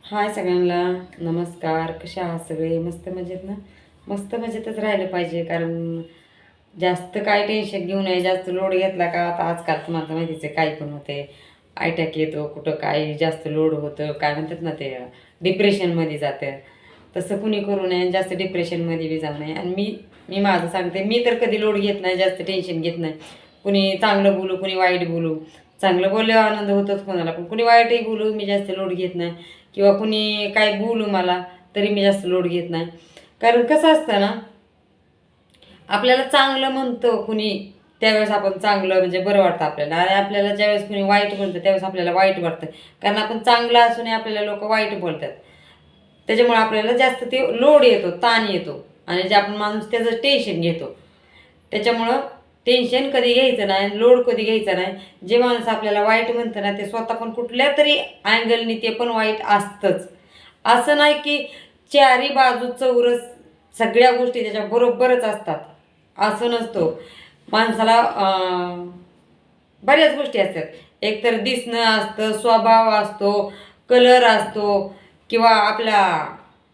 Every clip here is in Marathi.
हाय सगळ्यांना नमस्कार. कशा आहात सगळे? मस्त मजेत ना? मस्त मजेतच राहिलं पाहिजे, कारण जास्त काय टेन्शन घेऊ नये. जास्त लोड घेतला का आता आजकाल तुम्हाला माहितीच आहे काही पण होते. अटॅक येतो, कुठं काय जास्त लोड होतं, काय म्हणतात ना ते डिप्रेशनमध्ये जातं. तसं कुणी करू नये, जास्त डिप्रेशनमध्ये बी जाऊ नये. आणि मी मी माझं सांगते, मी तर कधी लोड घेत नाही, जास्त टेन्शन घेत नाही. कुणी चांगलं बोलू, कुणी वाईट बोलू. चांगलं बोलल्यावर आनंद होतोच कोणाला, पण कुणी वाईटही बोलू मी जास्त लोड घेत नाही. किंवा कुणी काय बोलू मला तरी मी जास्त लोड घेत नाही. कारण कसं असतं ना, आपल्याला चांगलं म्हणतं कुणी त्यावेळेस आपण चांगलं म्हणजे बरं वाटतं आपल्याला, आणि आपल्याला ज्यावेळेस कुणी वाईट म्हणतं त्यावेळेस आपल्याला वाईट वाटतं. कारण आपण चांगलं असूनही आपल्याला लोक वाईट बोलतात. त्याच्यामुळे आपल्याला जास्त ते लोड येतो, ताण येतो, आणि जे आपण माणूस त्याचं टेन्शन घेतो. त्याच्यामुळं टेन्शन कधी घ्यायचं नाही, लोड कधी घ्यायचा नाही. जे माणूस आपल्याला वाईट म्हणतं ना, ते स्वतः पण कुठल्या तरी अँगलनी ते पण वाईट असतंच. असं नाही की चारी बाजू चौरस सगळ्या गोष्टी त्याच्या बरोबरच असतात, असं नसतो. माणसाला बऱ्याच गोष्टी असतात. एकतर दिसणं असतं, स्वभाव असतो, कलर असतो, किंवा आपला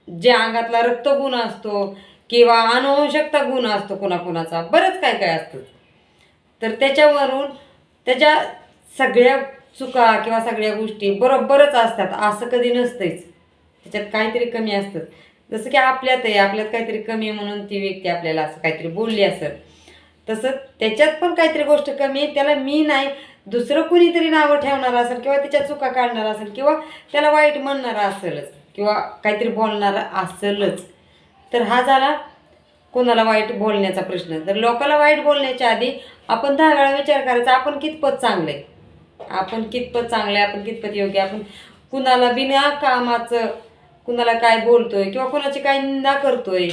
जे अंगातला रक्तगुण असतो, किंवा अनुवंशकता गुण असतो कुणाकुणाचा, बरंच काय काय असतं. तर त्याच्यावरून त्याच्या सगळ्या चुका किंवा सगळ्या गोष्टी बरोबरच असतात असं कधी नसतंच. त्याच्यात काहीतरी कमी असतं. जसं की आपल्यात आहे, आपल्यात काहीतरी कमी आहे म्हणून ती व्यक्ती आपल्याला असं काहीतरी बोलली असेल, तसं त्याच्यात पण काहीतरी गोष्ट कमी आहे, त्याला मी नाही दुसरं कुणीतरी नावं ठेवणार असेल, किंवा त्याच्या चुका काढणार असेल, किंवा त्याला वाईट म्हणणारा असेलच, किंवा काहीतरी बोलणारा असेलच. तर हा झाला कोणाला वाईट बोलण्याचा प्रश्न. तर लोकाला वाईट बोलण्याच्या आधी आपण 10 वेळा विचार करायचा, आपण कितपत चांगले, आपण कितपत चांगले, आपण कितपत योग्य. आपण कुणाला बिना कामाचं कुणाला काय बोलतोय, किंवा कुणाची काय निंदा करतोय,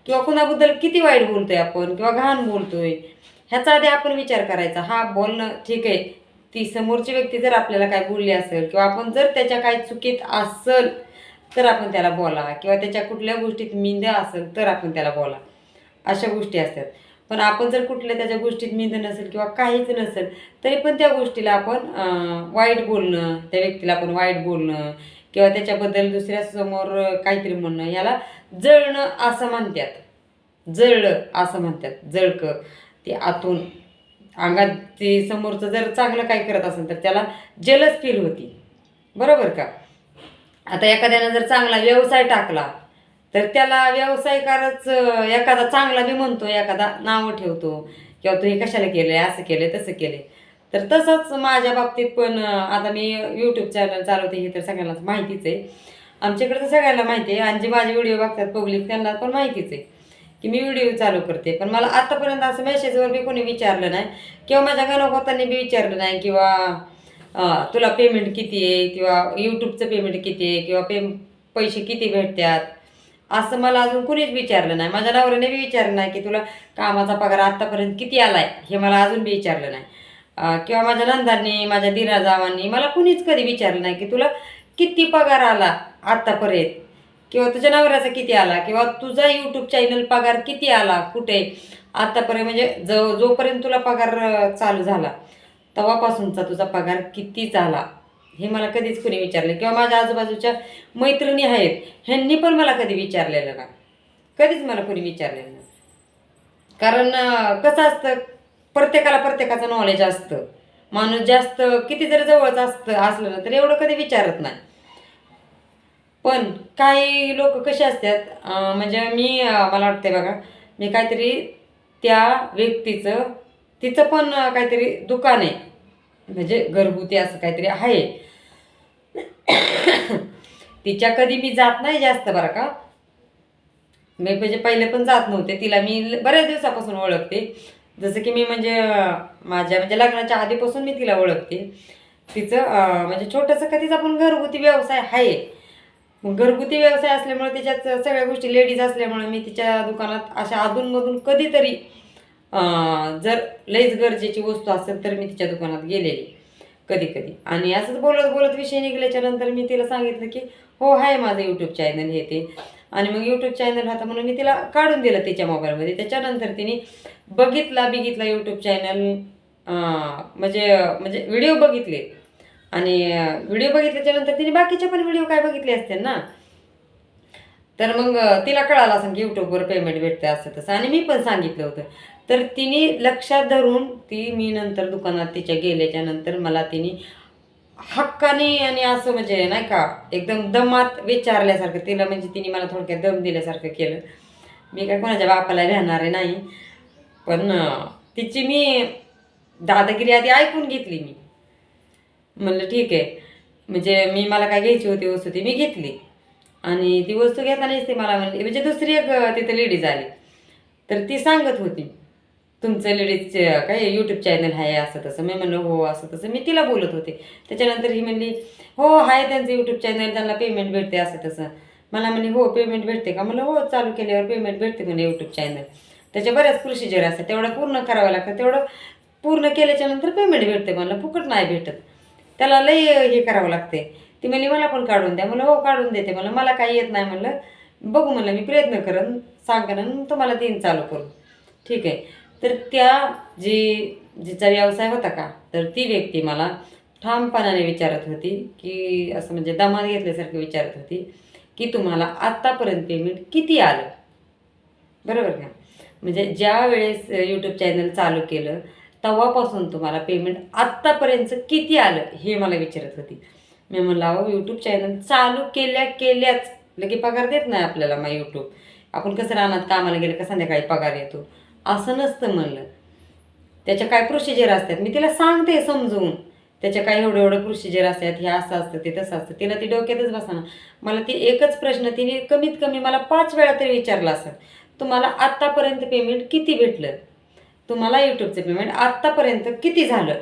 किंवा कुणाबद्दल किती वाईट बोलतोय आपण, किंवा घाण बोलतोय, ह्याचा आधी आपण विचार करायचा. हा बोलणं ठीक आहे, ती समोरची व्यक्ती जर आपल्याला काय बोलली असेल, किंवा आपण जर त्याच्या काय चुकीत असेल तर आपण त्याला बोला, किंवा त्याच्या कुठल्या गोष्टीत मिंद्या असेल तर आपण त्याला बोला. अशा गोष्टी असतात. पण आपण जर कुठल्या त्याच्या गोष्टीत मिंद नसेल किंवा काहीच नसेल, तरी पण त्या गोष्टीला आपण वाईट बोलणं, त्या व्यक्तीला आपण वाईट बोलणं, किंवा त्याच्याबद्दल दुसऱ्यासमोर काहीतरी म्हणणं, याला जळणं असं म्हणतात. जळलं असं म्हणतात, जळकं. ते आतून अंगात ते समोरचं जर चांगलं काय करत असेल तर त्याला जलस फील होती, बरोबर का? आता एखाद्यानं जर चांगला व्यवसाय टाकला तर त्याला व्यवसायकारच एखादा चांगला बी म्हणतो, एखादा नावं ठेवतो, किंवा तू हे कशाला केलंय, असं केलंय, तसं केलंय. तर तसंच माझ्या बाबतीत पण आता मी यूट्यूब चॅनल चालवते, हे तर सगळ्यांनाच माहितीच आहे. आमच्याकडे तर सगळ्यांना माहिती आहे, आणि जे माझे व्हिडिओ बघतात पब्लिक त्यांना पण माहितीच आहे की मी व्हिडिओ चालू करते. पण मला आतापर्यंत असं मेसेजवर बी कोणी विचारलं नाही, किंवा माझ्या गणपतांनी बी विचारलं नाही, किंवा तुला पेमेंट किती आहे, किंवा यूट्यूबचं पेमेंट किती आहे, किंवा पैसे किती भेटतात, असं मला अजून कुणीच विचारलं नाही. माझ्या नवऱ्याने बी विचारलं नाही की तुला कामाचा पगार आत्तापर्यंत किती आलाय, हे मला अजून बी विचारलं नाही. किंवा माझ्या नंदांनी, माझ्या दिराजावांनी मला कुणीच कधी विचारलं नाही की तुला किती पगार आला आत्तापर्यंत, किंवा तुझ्या नवऱ्याचा किती आला, किंवा तुझा यूट्यूब चॅनल पगार किती आला, कुठे आत्तापर्यंत, म्हणजे जोपर्यंत तुला पगार चालू झाला तेव्हापासूनचा तुझा पगार किती झाला, हे मला कधीच कोणी विचारलं. किंवा माझ्या आजूबाजूच्या मैत्रिणी आहेत, ह्यांनी पण मला कधी विचारलेलं नाही, कधीच मला कोणी विचारलेलं नाही. कारण कसं असतं, प्रत्येकाला प्रत्येकाचं नॉलेज असतं. माणूस जास्त किती जरी जवळच असलं ना तर एवढं कधी विचारत नाही. पण काही लोक कसे असतात, म्हणजे मी मला वाटते बघा, मी काहीतरी त्या व्यक्तीचं, तिचं पण काहीतरी दुकान आहे, म्हणजे घरगुती असं काहीतरी आहे. तिच्या कधी मी जात नाही जास्त, बरं का. मी म्हणजे पहिले पण जात नव्हते, तिला मी बऱ्याच दिवसापासून ओळखते. जसं की मी म्हणजे माझ्या म्हणजे लग्नाच्या आधीपासून मी तिला ओळखते. तिचं म्हणजे छोटंसं का तिचा पण घरगुती व्यवसाय आहे. मग घरगुती व्यवसाय असल्यामुळे त्याच्यात सगळ्या गोष्टी लेडीज असल्यामुळे मी तिच्या दुकानात अशा अधूनमधून कधीतरी जर लईच गरजेची वस्तू असेल तर मी तिच्या दुकानात गेलेली कधी कधी. आणि असंच बोलत बोलत विषय निघाल्याच्या नंतर मी तिला सांगितलं की हो आहे माझं यूट्यूब चॅनल हे ते. आणि मग यूट्यूब चॅनल होता म्हणून मी तिला काढून दिलं तिच्या मोबाईलमध्ये. त्याच्यानंतर तिने बघितला यूट्यूब चॅनल, म्हणजे म्हणजे व्हिडिओ बघितले, आणि व्हिडिओ बघितल्याच्यानंतर तिने बाकीचे पण व्हिडिओ काय बघितले असते ना, तर मग तिला कळालं असं की यूट्यूबवर पेमेंट भेटते असं तसं, आणि मी पण सांगितलं होतं. तर तिने लक्षात धरून मी नंतर दुकानात तिच्या गेल्याच्या नंतर मला तिने हक्काने आणि असं म्हणजे नाही का एकदम दमात विचारल्यासारखं तिला, म्हणजे तिने मला थोडक्यात दम दिल्यासारखं केलं. मी काय कोणाच्या बापाला भेटणारे नाही, पण तिची मी दादागिरी आधी ऐकून घेतली. मी म्हणलं ठीक आहे, म्हणजे मला काय घ्यायची होती वस्तू ती मी घेतली, आणि ती वस्तू घेतानाच ती मला म्हणली, म्हणजे दुसरी एक तिथं लेडीज आली, तर ती सांगत होती तुमचं लेडीज काय यूट्यूब चॅनल आहे असं तसं. मी म्हणलं हो असं तसं, मी तिला बोलत होते. त्याच्यानंतर ही म्हणली हो आहे त्यांचं यूट्यूब चॅनल, त्यांना पेमेंट भेटते असं तसं. मला म्हणली हो पेमेंट भेटते का, म्हणलं हो चालू केल्यावर पेमेंट भेटते म्हणे यूट्यूब चॅनल. त्याच्या बऱ्याच प्रोसिजर असतात, तेवढं पूर्ण करावं लागतं, तेवढं पूर्ण केल्याच्यानंतर पेमेंट भेटते. मला फुकट नाही भेटत, त्याला लई हे करावं लागते. ती म्हणली मला पण काढून द्या. म्हणलं हो काढून देते. मला काही येत नाही. म्हणलं बघू, म्हणलं मी प्रयत्न करेन, सांगेन तुम्हाला देईन चालू करून. ठीक आहे. तर जिचा व्यवसाय होता का, तर ती व्यक्ती मला ठामपणाने विचारत होती की असं म्हणजे दमात घेतल्यासारखं विचारत होती की तुम्हाला आत्तापर्यंत पेमेंट किती आलं, बरोबर का. म्हणजे ज्या वेळेस यूट्यूब चॅनल चालू केलं तेव्हापासून तुम्हाला पेमेंट आत्तापर्यंत किती आलं हे मला विचारत होती. मी म्हणलं अहो यूट्यूब चॅनल चालू केल्याच लगे पगार देत नाही आपल्याला. मग यूट्यूब आपण कसं रानात कामाला गेलं का संध्याकाळी पगार येतो असं नसतं म्हणलं. त्याच्या काय प्रोसिजर असतात मी तिला सांगते समजून, त्याच्या काय एवढं प्रोसिजर असतात, हे असं असतं ते तसं असतं. तिला ती डोक्यातच बसाना. मला ती एकच प्रश्न तिने कमीत कमी मला 5 वेळा तरी विचारला असेल, तुम्हाला आत्तापर्यंत पेमेंट किती भेटलं, तुम्हाला यूट्यूबचं पेमेंट आत्तापर्यंत किती झालं.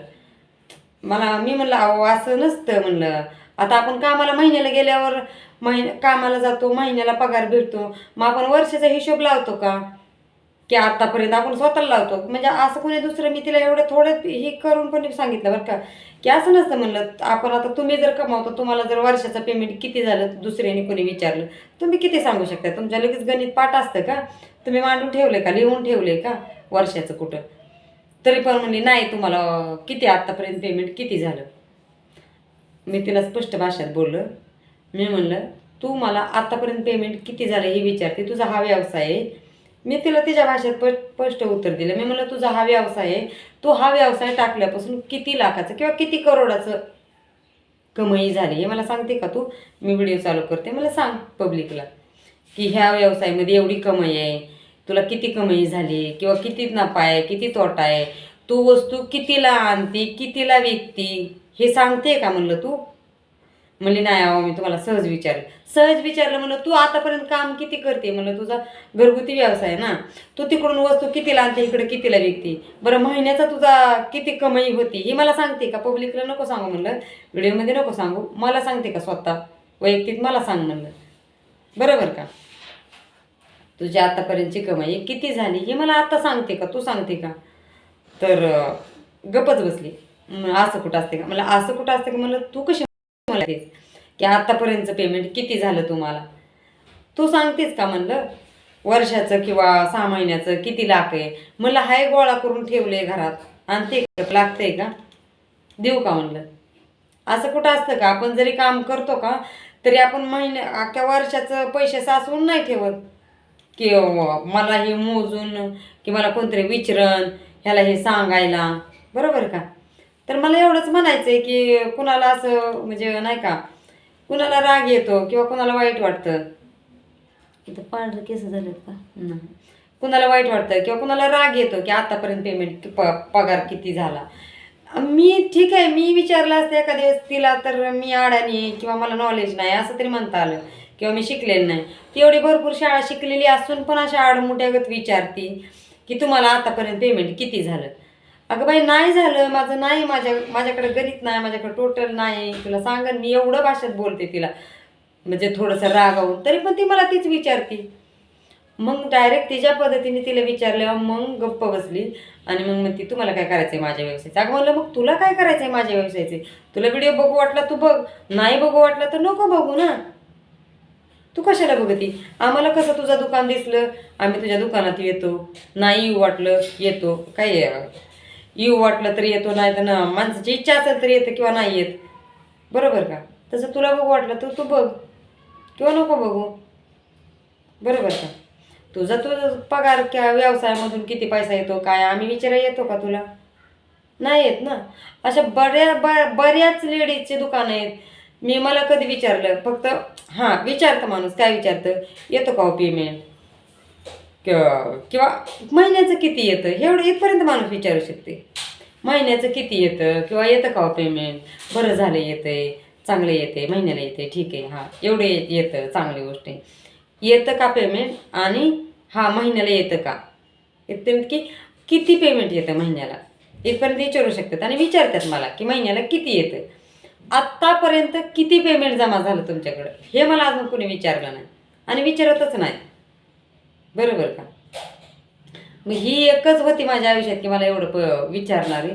मी म्हणलं अहो असं नसतं म्हणलं. आता आपण कामाला महिन्याला गेल्यावर कामाला जातो, महिन्याला पगार भेटतो, मग आपण वर्षाचा हिशोब लावतो का, की आत्तापर्यंत आपण स्वतःला लावतो. म्हणजे असं कोणी दुसरं, मी तिला एवढं थोडं हे करून पण सांगितलं बरं का, की असं नसतं म्हणलं. आपण आता तुम्ही जर कमावतो, तुम्हाला जर वर्षाचं पेमेंट किती झालं दुसऱ्याने कोणी विचारलं, तुम्ही किती सांगू शकता. तुमच्या लगेच गणित पाठ असतं का, तुम्ही मांडून ठेवले का, लिहून ठेवले का वर्षाचं कुठं. तरी पण म्हणली नाही तुम्हाला किती आत्तापर्यंत पेमेंट किती झालं. मी तिला स्पष्ट भाषेत बोललं. मी म्हणलं तू मला आत्तापर्यंत पेमेंट किती झालं हे विचारते, तुझा हा व्यवसाय आहे. मी तिला तिच्या भाषेत स्पष्ट उत्तर दिलं. मी म्हणलं तुझा हा व्यवसाय आहे, तू हा व्यवसाय टाकल्यापासून किती लाखाचं किंवा किती करोडाचं कमाई झाली हे मला सांगते का तू. मी व्हिडिओ चालू करते, मला सांग पब्लिकला की ह्या व्यवसायामध्ये एवढी कमाई आहे, तुला किती कमाई झाली किंवा किती नफा आहे किती तोटा आहे, तू वस्तू कितीला आणती कितीला विकती हे सांगते का म्हणलं तू. म्हणली नाही अहो मी तुम्हाला सहज विचारलं. म्हणलं तू आतापर्यंत काम किती करते, म्हणलं तुझा घरगुती व्यवसाय ना, तू तिकडून वस्तू कितीला आणते इकडे कितीला विकते, बरं महिन्याचा तुझा किती कमाई होती ही मला सांगते का. पब्लिकला नको सांगू म्हणलं, व्हिडिओमध्ये नको सांगू, मला सांगते का स्वतः वैयक्तिक मला सांग म्हणलं, बरोबर का. तुझी आतापर्यंतची कमाई किती झाली हे मला आता सांगते का, तू सांगते का. तर गपच बसली. असं कुठं असते का, मला असं कुठं असते का म्हणलं, तू कशी मला तेच की आतापर्यंतचं पेमेंट किती झालं तुम्हाला, तू सांगतेस का म्हणलं. वर्षाचं किंवा 6 महिन्याचं किती लाख आहे म्हणलं, हाय गोळा करून ठेवले घरात आणि ते लागतंय का, देऊ का म्हणलं. असं कुठं असतं का, आपण जरी काम करतो का तरी आपण अख्ख्या वर्षाचं पैसे साचवून नाही ठेवत की मला हे मोजून की मला कोणतरी विचारण ह्याला हे सांगायला, बरोबर का. तर मला एवढंच म्हणायचं आहे की कुणाला असं म्हणजे नाही का, कुणाला राग येतो किंवा कुणाला वाईट वाटतं, इथं पांढरं केस झालेत का नाही, कुणाला वाईट वाटतं किंवा कुणाला राग येतो की आतापर्यंत पेमेंट पगार किती झाला. मी ठीक आहे, मी विचारलं असतं एखाद्या वेळेस तिला तर मी अडाणी किंवा मला नॉलेज नाही असं तरी म्हणता आलं, किंवा मी शिकलेली नाही. ती एवढी भरपूर शाळा शिकलेली असून पण अशा आडमुठ्यागत विचारती की तुम्हाला आतापर्यंत पेमेंट किती झालं. अगं बाई नाही झालं माझं, नाही माझ्याकडे गणित नाही, माझ्याकडे टोटल नाही, तुला सांगन मी एवढं भाषेत बोलते तिला, म्हणजे थोडंसं रागावून, तरी पण ती मला तीच विचारती. मग डायरेक्ट तिच्या पद्धतीने तिला विचारल्यावर मग गप्प बसली आणि मग म्हणती तुम्हाला काय करायचं आहे माझ्या व्यवसायाचं. अगं म्हणलं मग तुला काय करायचं आहे माझ्या व्यवसायाचे, तुला व्हिडिओ बघू वाटला तू बघ, नाही बघू वाटला तर नको बघू ना, तू कशाला बघती. आम्हाला कसं तुझं दुकान दिसलं आम्ही तुझ्या दुकानात येतो, नाही येऊ वाटलं येतो, काय येऊ वाटलं तरी येतो, नाही तर ना माणसाची इच्छा असेल तरी येतं किंवा नाही येत. बरोबर का? तसं तुला बघू वाटलं तर तू बघ किंवा नको बघू, बरोबर का? तुझा पगार क्या व्यवसायामधून किती पैसा येतो काय आम्ही विचारायला येतो का तुला? नाही येत ना. अशा बऱ्याच लेडीजचे दुकानं आहेत. मला कधी विचारलं फक्त, हां विचारतं माणूस, काय विचारतं, येतो का हो पेमेंट, किंवा महिन्याचं किती येतं, एवढं इथपर्यंत माणूस विचारू शकते. महिन्याचं किती येतं किंवा येतं का हो पेमेंट, बरं झालं येतंय, चांगलं येते, महिन्याला येते, ठीक आहे, हां एवढं येतं, चांगली गोष्ट आहे. येतं का पेमेंट, आणि हां महिन्याला येतं का, इथपर्यंत की किती पेमेंट येतं महिन्याला, इथपर्यंत विचारू शकतात. आणि विचारतात मला की महिन्याला किती येतं, आत्तापर्यंत किती पेमेंट जमा झालं तुमच्याकडं, हे मला अजून कोणी विचारलं नाही आणि विचारतच नाही, बरोबर का? मग ही एकच होती माझ्या आयुष्यात की मला एवढं विचारणारे.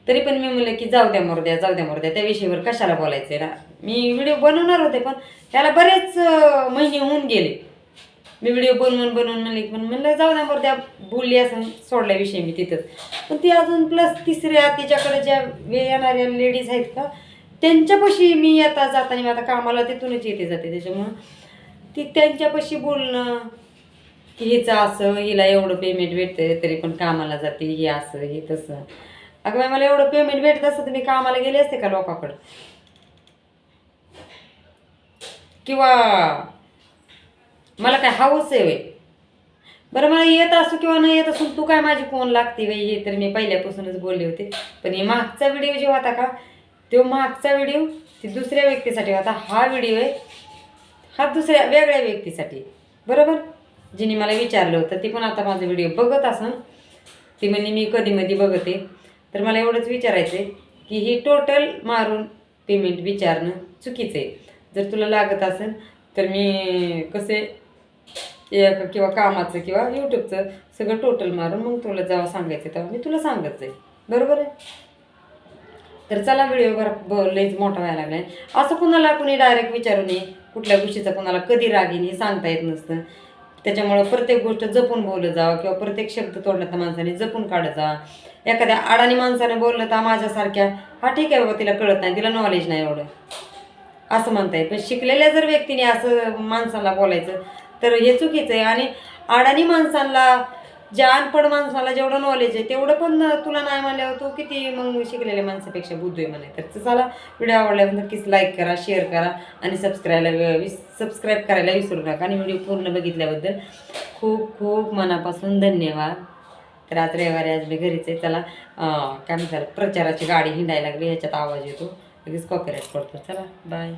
तरी पण मी म्हणलं की जाऊ द्या मरू द्या, जाऊ द्या मरू द्या, त्या विषयावर कशाला बोलायचं आहे ना. मी व्हिडिओ बनवणार होते पण त्याला बरेच महिने होऊन गेले. मी व्हिडिओ बनवून म्हणले, पण म्हणलं जाऊ द्या मरू द्या, बोलली असं सोडला विषय मी तिथंच. पण ती अजून प्लस तिसऱ्या तिच्याकडे ज्या येणाऱ्या लेडीज आहेत का, त्यांच्यापाशी मी येता जाताना, मी आता कामाला तिथूनच येते जाते, त्याच्यामुळं ती त्यांच्यापाशी बोलणं की हिचं असं, हिला एवढं पेमेंट भेटतं तरी पण कामाला जाते, हे असं हे तसं. अगं बाई, मला एवढं पेमेंट भेटत असतं तर मी कामाला गेले असते का लोकांकडं, किंवा मला काय हाऊस आहे होय? बरं मला येत असो किंवा नाही येत असून तू काय माझी कोण लागते बाई, हे तर मी पहिल्यापासूनच बोलले होते. पण हे मागचा व्हिडिओ जो होता का, तो मागचा व्हिडिओ ती दुसऱ्या व्यक्तीसाठी होता. हा व्हिडिओ आहे हा दुसऱ्या वेगळ्या व्यक्तीसाठी, बरोबर. जिने मला विचारलं होतं ती पण आता माझा व्हिडिओ बघत असन. ती म्हणजे मी कधी मधी बघते. तर मला एवढंच विचारायचं आहे की ही टोटल मारून पेमेंट विचारणं चुकीचं आहे. जर तुला लागत असेल तर मी कसे किंवा कामाचं किंवा यूट्यूबचं सगळं टोटल मारून मग तुला जेव्हा सांगायचं तेव्हा मी तुला सांगत जाईल, बरोबर आहे. तर चला, व्हिडिओ लईच मोठा व्हायला लागलाय. असं कुणाला कुणी डायरेक्ट विचारू नये, कुठल्या गोष्टीचा कुणाला कधी राग येईल हे सांगता येत नसतं. त्याच्यामुळं प्रत्येक गोष्ट जपून बोलत जावं किंवा प्रत्येक शब्द तोडला तर माणसाने जपून काढत जावा. एखाद्या अडाणी माणसाने बोललं तर माझ्यासारख्या, हा ठीक आहे बाबा तिला कळत नाही, तिला नॉलेज नाही एवढं, असं म्हणता येईल. पण शिकलेल्या जर व्यक्तीने असं माणसाला बोलायचं तर हे चुकीचं आहे. आणि अडाणी माणसांना, ज्या अनपढ माणसाला जेवढं नॉलेज आहे तेवढं पण तुला नाही म्हणल्यावर तू किती मग शिकलेल्या माणसापेक्षा बुद्धी आहे म्हणे. तर चला, व्हिडिओ आवडल्यावर नक्कीच लाईक करा, शेअर करा आणि सबस्क्राईब करायला विसरू नका. आणि व्हिडिओ पूर्ण बघितल्याबद्दल खूप खूप मनापासून धन्यवाद. तर आज रविवारी, आज मी घरीच आहे. चला, काय म्हणतात, प्रचाराची गाडी हिंडायला लागली, ह्याच्यात आवाज येतो, लगेच कॉपीराईट पडतो. चला बाय.